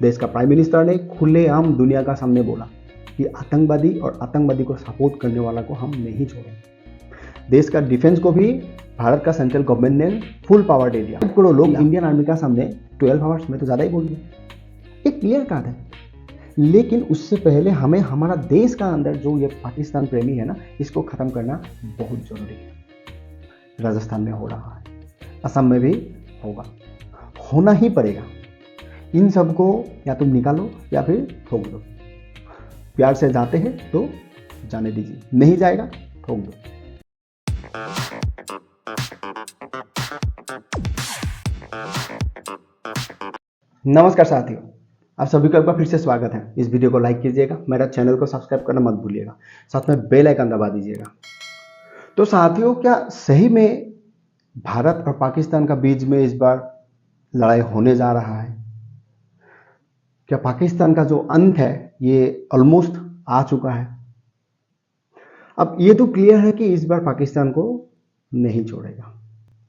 देश का prime minister ने खुलेआम दुनिया का सामने बोला कि आतंकवादी और आतंकवादी को सपोर्ट करने वाला को हम नहीं छोड़ेंगे। देश का डिफेंस को भी भारत का सेंट्रल गवर्नमेंट ने फुल पावर दे दिया। करोड़ लोग इंडियन आर्मी का सामने 12 आवर्स में तो ज़्यादा ही बोल दिया, एक क्लियर कार्ड है। लेकिन उससे पहले हमें हमारा देश का अंदर जो ये पाकिस्तान प्रेमी है ना, इसको ख़त्म करना बहुत ज़रूरी है। राजस्थान में हो रहा है, असम में भी होगा, होना ही पड़ेगा। इन सबको या तुम निकालो या फिर ठोक दो। प्यार से जाते हैं तो जाने दीजिए, नहीं जाएगा ठोक दो। नमस्कार साथियों, आप सभी को एक बार फिर से स्वागत है। इस वीडियो को लाइक कीजिएगा, मेरा चैनल को सब्सक्राइब करना मत भूलिएगा, साथ में बेल आइकन दबा दीजिएगा। तो साथियों, क्या सही में भारत और पाकिस्तान का बीच में इस बार लड़ाई होने जा रहा है? क्या पाकिस्तान का जो अंत है ये ऑलमोस्ट आ चुका है? अब ये तो क्लियर है कि इस बार पाकिस्तान को नहीं छोड़ेगा।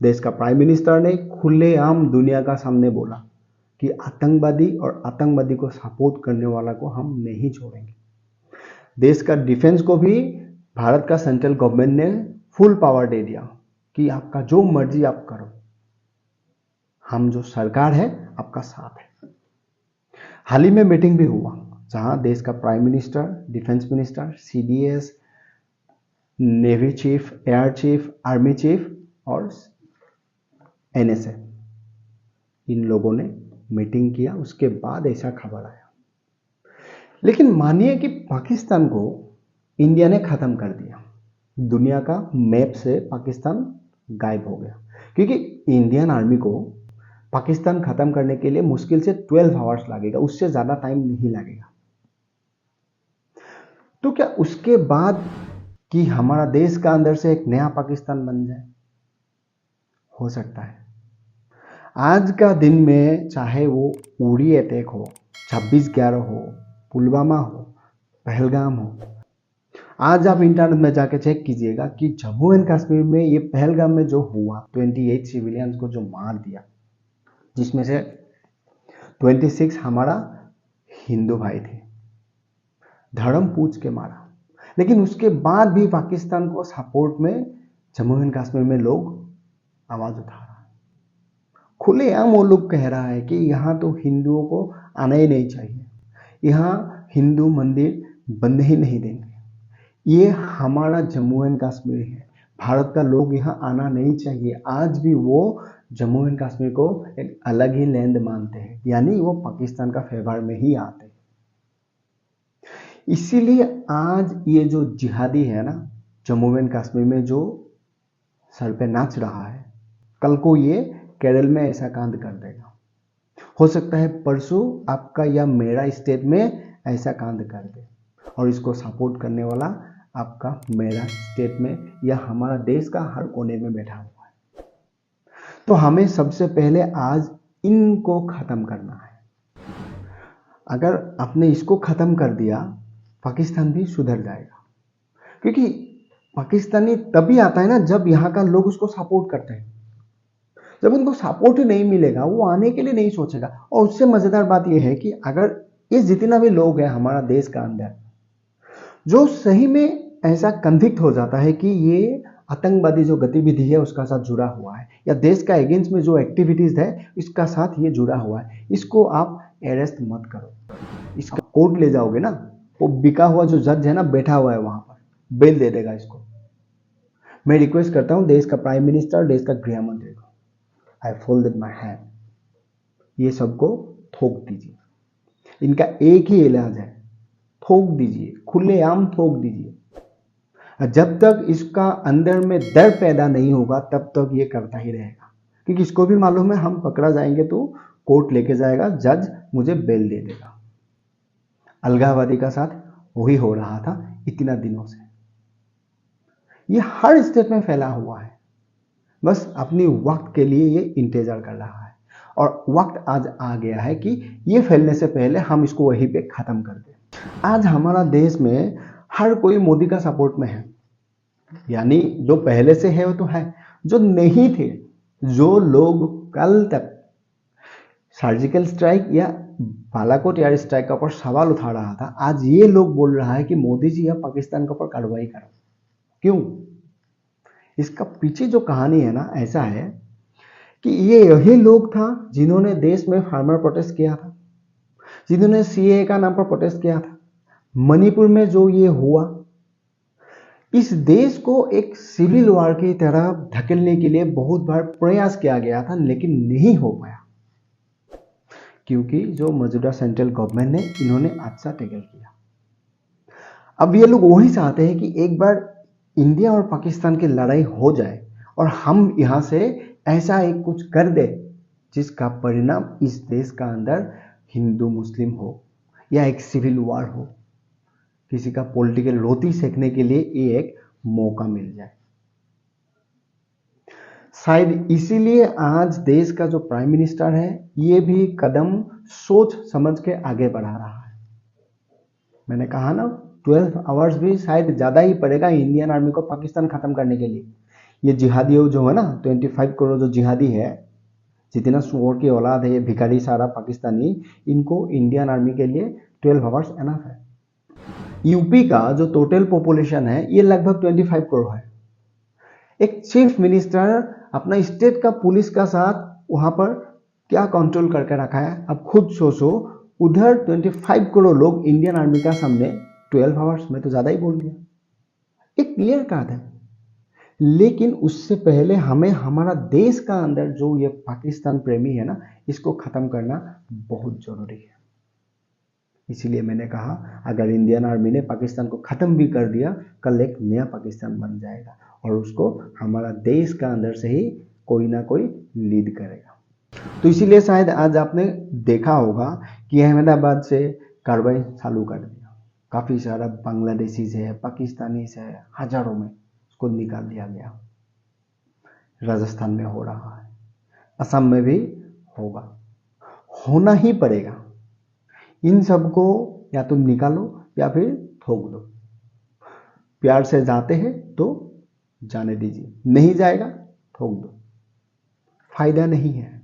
देश का प्राइम मिनिस्टर ने खुलेआम दुनिया का सामने बोला कि आतंकवादी और आतंकवादी को सपोर्ट करने वाला को हम नहीं छोड़ेंगे। देश का डिफेंस को भी भारत का सेंट्रल गवर्नमेंट ने फुल पावर दे दिया कि आपका जो मर्जी आप करो, हम जो सरकार है आपका साथ है। हाल ही में मीटिंग भी हुआ जहां देश का prime minister, defence minister, CDS, navy chief, air chief, army chief और एनएसए, इन लोगों ने मीटिंग किया। उसके बाद ऐसा खबर आया। लेकिन मानिए कि पाकिस्तान को इंडिया ने खत्म कर दिया, दुनिया का मैप से पाकिस्तान गायब हो गया, क्योंकि इंडियन आर्मी को पाकिस्तान खत्म करने के लिए मुश्किल से 12 आवर्स लगेगा, उससे ज्यादा टाइम नहीं लगेगा। तो क्या उसके बाद कि हमारा देश का अंदर से एक नया पाकिस्तान बन जाए? हो सकता है। आज का दिन में चाहे वो उरी अटैक हो, 26/11 हो, पुलवामा हो, पहलगाम हो, आज आप इंटरनेट में जाके चेक कीजिएगा कि जम्मू एंड कश्मीर में ये पहलगाम में जो हुआ, 28 सिविलियंस को जो मार दिया, जिसमें से 26 हमारा हिंदू भाई थे, धर्म पूछ के मारा। लेकिन उसके बाद भी पाकिस्तान को सपोर्ट में जम्मू एंड कश्मीर में लोग आवाज उठा रहा है। खुलेआम वो लोग कह रहा है कि यहाँ तो हिंदुओं को आना ही नहीं चाहिए, यहाँ हिंदू मंदिर बनने ही नहीं देंगे, ये हमारा जम्मू एंड कश्मीर है, भारत का लोग यहाँ आना नहीं चाहिए। आज भी वो जम्मू एंड कश्मीर को एक अलग ही लैंड मानते हैं, यानी वो पाकिस्तान का फेवर में ही आते हैं। इसीलिए आज ये जो जिहादी है ना, जम्मू एंड कश्मीर में जो सर पे नाच रहा है, कल को ये केरल में ऐसा कांड कर देगा। हो सकता है परसों आपका या मेरा स्टेट में ऐसा कांड कर दे, और इसको सपोर्ट करने वाला आपका मेरा स्टेट में या हमारा देश का हर कोने में बैठा हुआ है। तो हमें सबसे पहले आज इनको खत्म करना है। अगर आपने इसको खत्म कर दिया, पाकिस्तान भी सुधर जाएगा। क्योंकि पाकिस्तानी तभी आता है ना जब यहाँ का लोग उसको सपोर्ट करते हैं। जब उनको सपोर्ट ही नहीं मिलेगा, वो आने के लिए नहीं सोचेगा। और उससे मजेदार बात यह है कि अगर ये जितना भी लोग हैं हमारा देश का अंदर, जो सही में ऐसा कन्विक्ट हो जाता है कि ये आतंकवादी जो गतिविधि है उसका साथ जुड़ा हुआ है, या देश का अगेंस्ट में जो एक्टिविटीज है इसका साथ ये जुड़ा हुआ है, इसको आप अरेस्ट मत करो, इसका कोर्ट ले जाओगे ना, वो बिका हुआ जो जज है ना, बैठा हुआ है वहां पर, बेल दे देगा इसको। मैं रिक्वेस्ट करता हूं देश का प्राइम मिनिस्टर, देश का गृह मंत्री को, आई फोल्डेड माई हैंड, ये सबको थोक दीजिए। इनका एक ही इलाज है, थोक दीजिए, खुलेआम थोक दीजिए। जब तक इसका अंदर में डर पैदा नहीं होगा तब तक ये करता ही रहेगा, क्योंकि इसको भी मालूम है हम पकड़ा जाएंगे तो कोर्ट लेके जाएगा, जज मुझे बेल दे देगा। अलगाववादी का साथ वही हो रहा था इतना दिनों से। ये हर स्टेट में फैला हुआ है, बस अपनी वक्त के लिए ये इंतजार कर रहा है, और वक्त आज आ गया है कि ये फैलने से पहले हम इसको वहीं पे खत्म कर दें। आज हमारा देश में हर कोई मोदी का सपोर्ट में है, यानी जो पहले से है वो तो है, जो नहीं थे, जो लोग कल तक सर्जिकल स्ट्राइक या बालाकोट एयर स्ट्राइक के ऊपर सवाल उठा रहा था, आज ये लोग बोल रहा है कि मोदी जी अब पाकिस्तान के ऊपर कार्रवाई करो। क्यों? इसका पीछे जो कहानी है ना, ऐसा है कि ये यही लोग था जिन्होंने देश में फार्मर प्रोटेस्ट किया था, जिन्होंने सीए का नाम पर प्रोटेस्ट किया था। मणिपुर में जो ये हुआ, इस देश को एक सिविल वॉर की तरह धकेलने के लिए बहुत बार प्रयास किया गया था, लेकिन नहीं हो पाया, क्योंकि जो मौजूदा सेंट्रल गवर्नमेंट ने इन्होंने अच्छा टैकल किया। अब ये लोग वही चाहते हैं कि एक बार इंडिया और पाकिस्तान की लड़ाई हो जाए और हम यहां से ऐसा एक कुछ कर दे जिसका परिणाम इस देश का अंदर हिंदू मुस्लिम हो या एक सिविल वॉर हो, किसी का पॉलिटिकल रोटी सेकने के लिए ये एक मौका मिल जाए। शायद इसीलिए आज देश का जो प्राइम मिनिस्टर है ये भी कदम सोच समझ के आगे बढ़ा रहा है। मैंने कहा ना, 12 आवर्स भी शायद ज्यादा ही पड़ेगा इंडियन आर्मी को पाकिस्तान खत्म करने के लिए। ये जिहादी जो है ना, 25 करोड़ जो जिहादी है, जितना सुअर की औलाद है, ये भिखारी सारा पाकिस्तानी, इनको इंडियन आर्मी के लिए 12 आवर्स एनफ है। यूपी का जो टोटल पॉपुलेशन है ये लगभग 25 करोड़ है। एक चीफ मिनिस्टर अपना स्टेट का पुलिस का साथ वहां पर क्या कंट्रोल करके रखा है, अब खुद सोचो। उधर 25 करोड़ लोग इंडियन आर्मी का सामने 12 आवर्स में तो ज्यादा ही बोल दिया, एक क्लियर कट है। लेकिन उससे पहले हमें हमारा देश का अंदर जो ये पाकिस्तान प्रेमी है ना, इसको खत्म करना बहुत जरूरी है। इसीलिए मैंने कहा, अगर इंडियन आर्मी ने पाकिस्तान को खत्म भी कर दिया, कल एक नया पाकिस्तान बन जाएगा और उसको हमारा देश का अंदर से ही कोई ना कोई लीड करेगा। तो इसीलिए शायद आज आपने देखा होगा कि अहमदाबाद से कार्रवाई चालू कर दिया। काफी सारा बांग्लादेशी है, पाकिस्तानी है, हजारों में उसको निकाल दिया गया। राजस्थान में हो रहा है, असम में भी होगा, होना ही पड़ेगा। इन सबको या तो निकालो या फिर ठोक दो। प्यार से जाते हैं तो जाने दीजिए, नहीं जाएगा ठोक दो, फायदा नहीं है।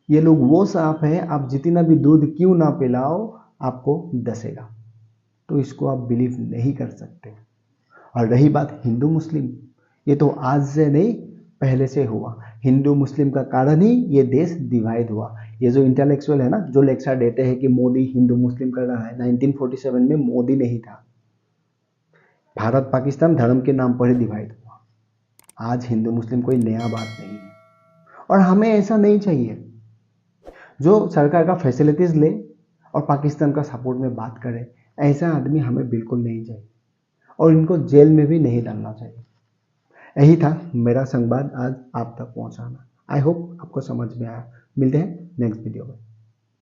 ये लोग वो सांप है, आप जितना भी दूध क्यों ना पिलाओ आपको डसेगा। तो इसको आप बिलीव नहीं कर सकते। और रही बात हिंदू मुस्लिम, ये तो आज से नहीं पहले से हुआ। हिंदू मुस्लिम का कारण ही ये देश डिवाइड हुआ। ये जो इंटेलेक्चुअल है ना, जो लेक्चर देते हैं कि मोदी हिंदू मुस्लिम कर रहा है, 1947 में मोदी नहीं था, भारत पाकिस्तान धर्म के नाम पर ही डिवाइड हुआ। आज हिंदू मुस्लिम कोई नया बात नहीं है और हमें ऐसा नहीं चाहिए। जो सरकार का फैसिलिटीज ले और पाकिस्तान का सपोर्ट में बात करे, ऐसा आदमी हमें बिल्कुल नहीं चाहिए और इनको जेल में भी नहीं डालना चाहिए। यही था मेरा संवाद आज आप तक पहुंचाना। आई होप आपको समझ में आया। मिलते हैं नेक्स्ट वीडियो में।